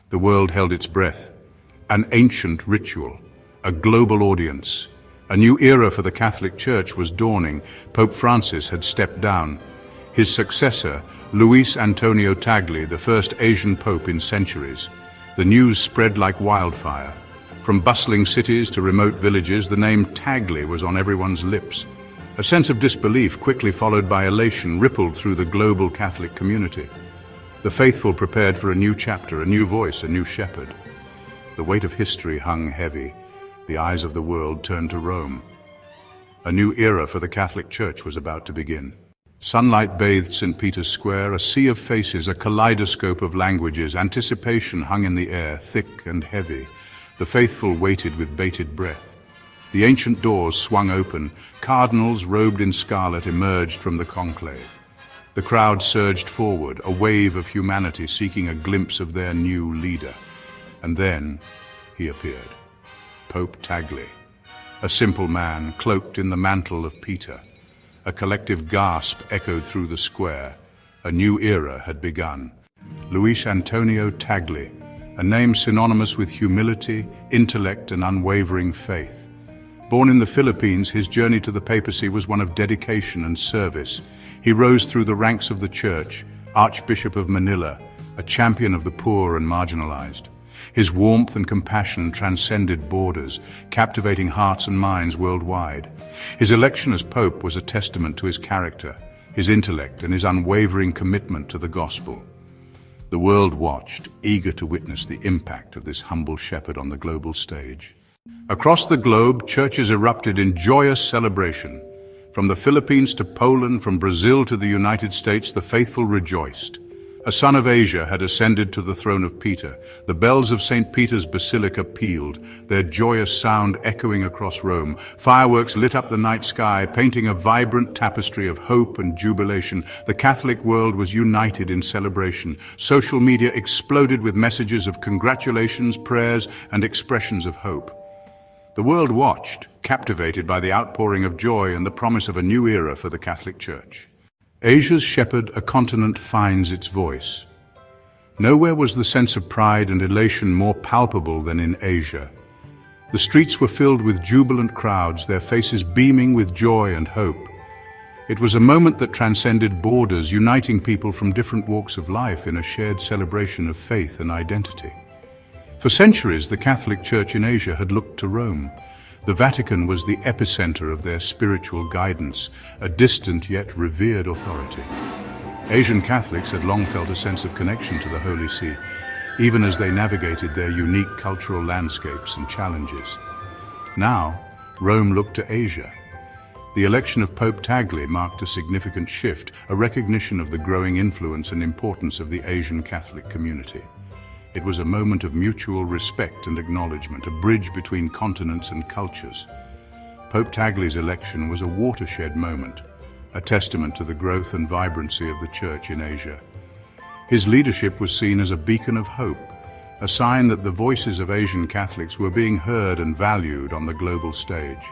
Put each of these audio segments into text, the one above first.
The world held its breath. An ancient ritual, a global audience. A new era for the Catholic Church was dawning. Pope Francis had stepped down. His successor, Luis Antonio Tagle, the first Asian pope in centuries. The news spread like wildfire. From bustling cities to remote villages, the name Tagle was on everyone's lips. A sense of disbelief, quickly followed by elation, rippled through the global Catholic community. The faithful prepared for a new chapter, a new voice, a new shepherd. The weight of history hung heavy. The eyes of the world turned to Rome. A new era for the Catholic Church was about to begin. Sunlight bathed St. Peter's Square, a sea of faces, a kaleidoscope of languages. Anticipation hung in the air, thick and heavy. The faithful waited with bated breath. The ancient doors swung open. Cardinals robed in scarlet emerged from the conclave. The crowd surged forward, a wave of humanity seeking a glimpse of their new leader. And then he appeared. Pope Tagle, a simple man cloaked in the mantle of Peter. A collective gasp echoed through the square. A new era had begun. Luis Antonio Tagle, a name synonymous with humility, intellect, and unwavering faith. Born in the Philippines, his journey to the papacy was one of dedication and service. He rose through the ranks of the Church, Archbishop of Manila, a champion of the poor and marginalized. His warmth and compassion transcended borders, captivating hearts and minds worldwide. His election as Pope was a testament to his character, his intellect, and his unwavering commitment to the gospel. The world watched, eager to witness the impact of this humble shepherd on the global stage. Across the globe, churches erupted in joyous celebration. From the Philippines to Poland, from Brazil to the United States, the faithful rejoiced. A son of Asia had ascended to the throne of Peter. The bells of St. Peter's Basilica pealed, their joyous sound echoing across Rome. Fireworks lit up the night sky, painting a vibrant tapestry of hope and jubilation. The Catholic world was united in celebration. Social media exploded with messages of congratulations, prayers, and expressions of hope. The world watched, captivated by the outpouring of joy and the promise of a new era for the Catholic Church. Asia's shepherd, a continent, finds its voice. Nowhere was the sense of pride and elation more palpable than in Asia. The streets were filled with jubilant crowds, their faces beaming with joy and hope. It was a moment that transcended borders, uniting people from different walks of life in a shared celebration of faith and identity. For centuries, the Catholic Church in Asia had looked to Rome. The Vatican was the epicenter of their spiritual guidance, a distant yet revered authority. Asian Catholics had long felt a sense of connection to the Holy See, even as they navigated their unique cultural landscapes and challenges. Now, Rome looked to Asia. The election of Pope Tagle marked a significant shift, a recognition of the growing influence and importance of the Asian Catholic community. It was a moment of mutual respect and acknowledgement, a bridge between continents and cultures. Pope Tagle's election was a watershed moment, a testament to the growth and vibrancy of the Church in Asia. His leadership was seen as a beacon of hope, a sign that the voices of Asian Catholics were being heard and valued on the global stage.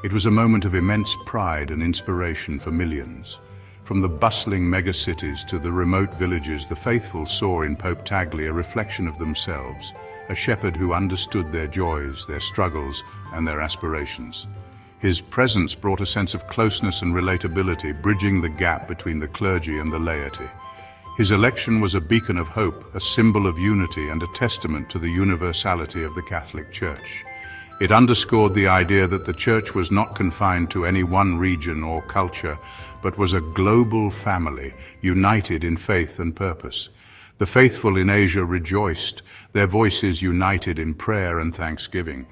It was a moment of immense pride and inspiration for millions. From the bustling megacities to the remote villages, the faithful saw in Pope Tagle a reflection of themselves, a shepherd who understood their joys, their struggles, and their aspirations. His presence brought a sense of closeness and relatability, bridging the gap between the clergy and the laity. His election was a beacon of hope, a symbol of unity, and a testament to the universality of the Catholic Church. It underscored the idea that the Church was not confined to any one region or culture, but was a global family, united in faith and purpose. The faithful in Asia rejoiced, their voices united in prayer and thanksgiving.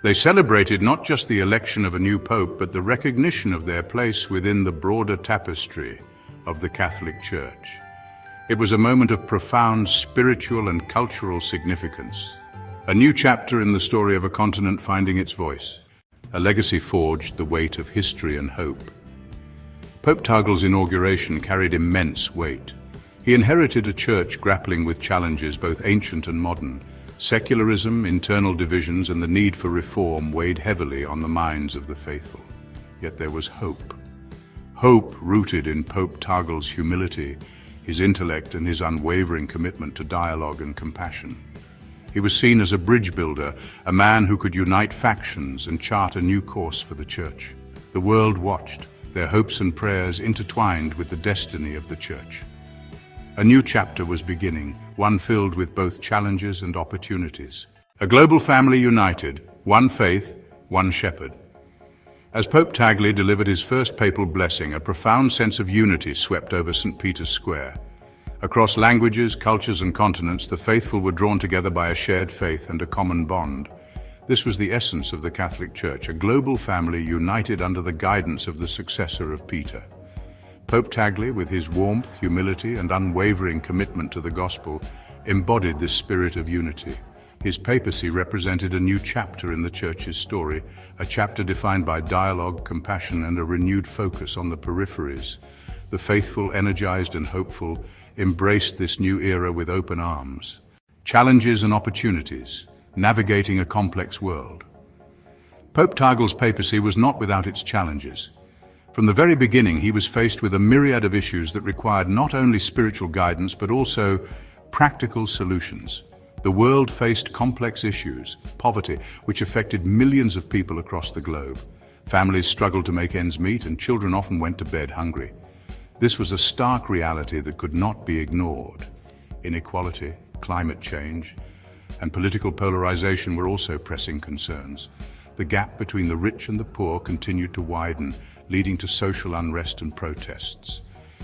They celebrated not just the election of a new pope, but the recognition of their place within the broader tapestry of the Catholic Church. It was a moment of profound spiritual and cultural significance. A new chapter in the story of a continent finding its voice. A legacy forged the weight of history and hope. Pope Tagle's inauguration carried immense weight. He inherited a church grappling with challenges both ancient and modern. Secularism, internal divisions, and the need for reform weighed heavily on the minds of the faithful. Yet there was hope. Hope rooted in Pope Tagle's humility, his intellect and his unwavering commitment to dialogue and compassion. He was seen as a bridge builder, a man who could unite factions and chart a new course for the Church. The world watched, their hopes and prayers intertwined with the destiny of the Church. A new chapter was beginning, one filled with both challenges and opportunities. A global family united, one faith, one shepherd. As Pope Tagle delivered his first papal blessing, a profound sense of unity swept over St. Peter's Square. Across languages, cultures, and continents, the faithful were drawn together by a shared faith and a common bond. This was the essence of the Catholic Church, a global family united under the guidance of the successor of Peter. Pope Tagle, with his warmth, humility, and unwavering commitment to the gospel, embodied this spirit of unity. His papacy represented a new chapter in the Church's story, a chapter defined by dialogue, compassion, and a renewed focus on the peripheries. The faithful, energized, and hopeful embraced this new era with open arms. Challenges and opportunities, navigating a complex world. Pope Tagle's papacy was not without its challenges. From the very beginning, he was faced with a myriad of issues that required not only spiritual guidance, but also practical solutions. The world faced complex issues, poverty, which affected millions of people across the globe. Families struggled to make ends meet, and children often went to bed hungry. This was a stark reality that could not be ignored. Inequality, climate change, and political polarization were also pressing concerns. The gap between the rich and the poor continued to widen, leading to social unrest and protests.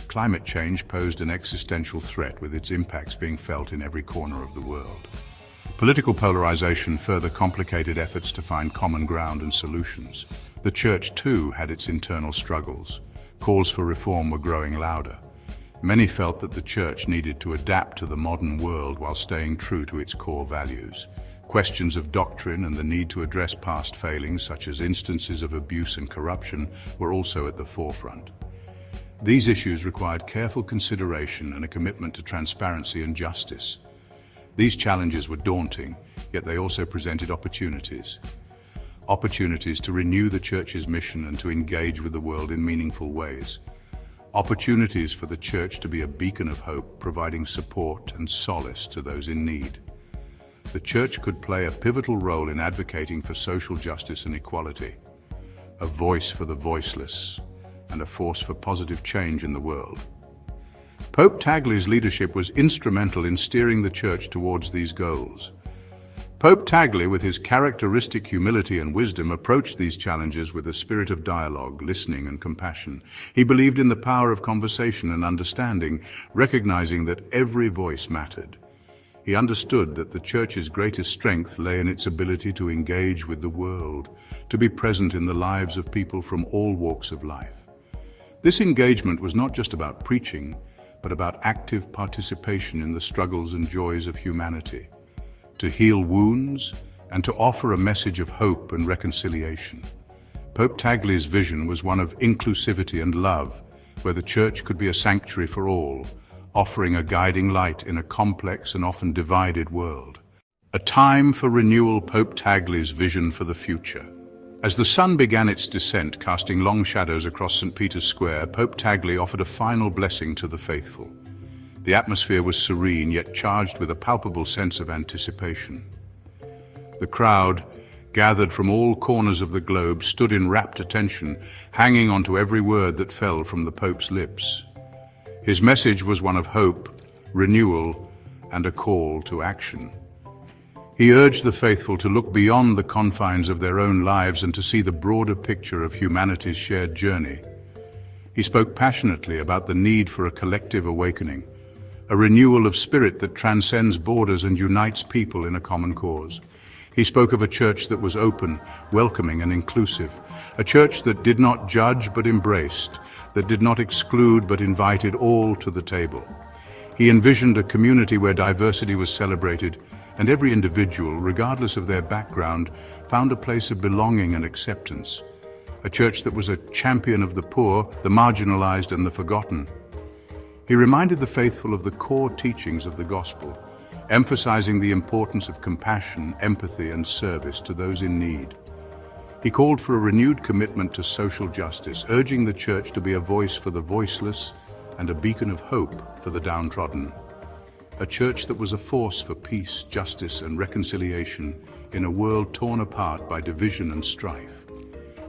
Climate change posed an existential threat, with its impacts being felt in every corner of the world. Political polarization further complicated efforts to find common ground and solutions. The Church, too, had its internal struggles. Calls for reform were growing louder. Many felt that the Church needed to adapt to the modern world while staying true to its core values. Questions of doctrine and the need to address past failings, such as instances of abuse and corruption, were also at the forefront. These issues required careful consideration and a commitment to transparency and justice. These challenges were daunting, yet they also presented opportunities. Opportunities to renew the Church's mission and to engage with the world in meaningful ways. Opportunities for the Church to be a beacon of hope, providing support and solace to those in need. The Church could play a pivotal role in advocating for social justice and equality, a voice for the voiceless, and a force for positive change in the world. Pope Tagle's leadership was instrumental in steering the Church towards these goals. Pope Tagle, with his characteristic humility and wisdom, approached these challenges with a spirit of dialogue, listening, and compassion. He believed in the power of conversation and understanding, recognizing that every voice mattered. He understood that the Church's greatest strength lay in its ability to engage with the world, to be present in the lives of people from all walks of life. This engagement was not just about preaching, but about active participation in the struggles and joys of humanity, to heal wounds and to offer a message of hope and reconciliation. Pope Tagle's vision was one of inclusivity and love, where the Church could be a sanctuary for all, offering a guiding light in a complex and often divided world. A time for renewal. Pope Tagle's vision for the future. As the sun began its descent, casting long shadows across St. Peter's Square, Pope Tagle offered a final blessing to the faithful. The atmosphere was serene, yet charged with a palpable sense of anticipation. The crowd, gathered from all corners of the globe, stood in rapt attention, hanging onto every word that fell from the Pope's lips. His message was one of hope, renewal, and a call to action. He urged the faithful to look beyond the confines of their own lives and to see the broader picture of humanity's shared journey. He spoke passionately about the need for a collective awakening, a renewal of spirit that transcends borders and unites people in a common cause. He spoke of a church that was open, welcoming, and inclusive, a church that did not judge but embraced, that did not exclude but invited all to the table. He envisioned a community where diversity was celebrated and every individual, regardless of their background, found a place of belonging and acceptance. A church that was a champion of the poor, the marginalized, and the forgotten. He reminded the faithful of the core teachings of the gospel, emphasizing the importance of compassion, empathy, and service to those in need. He called for a renewed commitment to social justice, urging the Church to be a voice for the voiceless and a beacon of hope for the downtrodden. A church that was a force for peace, justice, and reconciliation in a world torn apart by division and strife.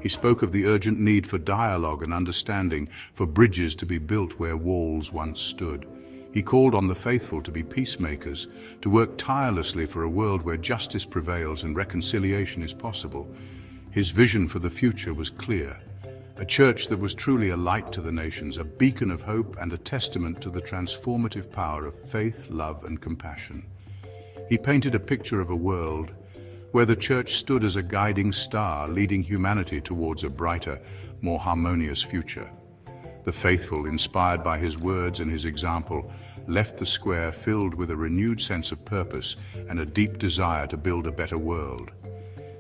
He spoke of the urgent need for dialogue and understanding, for bridges to be built where walls once stood. He called on the faithful to be peacemakers, to work tirelessly for a world where justice prevails and reconciliation is possible. His vision for the future was clear. A church that was truly a light to the nations, a beacon of hope and a testament to the transformative power of faith, love, and compassion. He painted a picture of a world where the church stood as a guiding star, leading humanity towards a brighter, more harmonious future. The faithful, inspired by his words and his example, left the square filled with a renewed sense of purpose and a deep desire to build a better world.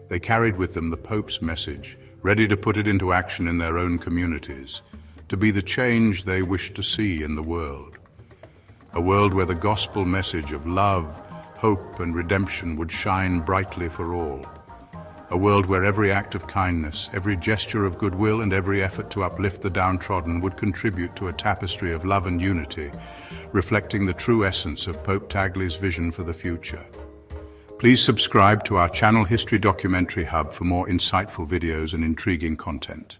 They carried with them the Pope's message, ready to put it into action in their own communities, to be the change they wished to see in the world. A world where the gospel message of love, hope, and redemption would shine brightly for all. A world where every act of kindness, every gesture of goodwill, and every effort to uplift the downtrodden would contribute to a tapestry of love and unity, reflecting the true essence of Pope Tagle's vision for the future. Please subscribe to our channel History Documentary Hub for more insightful videos and intriguing content.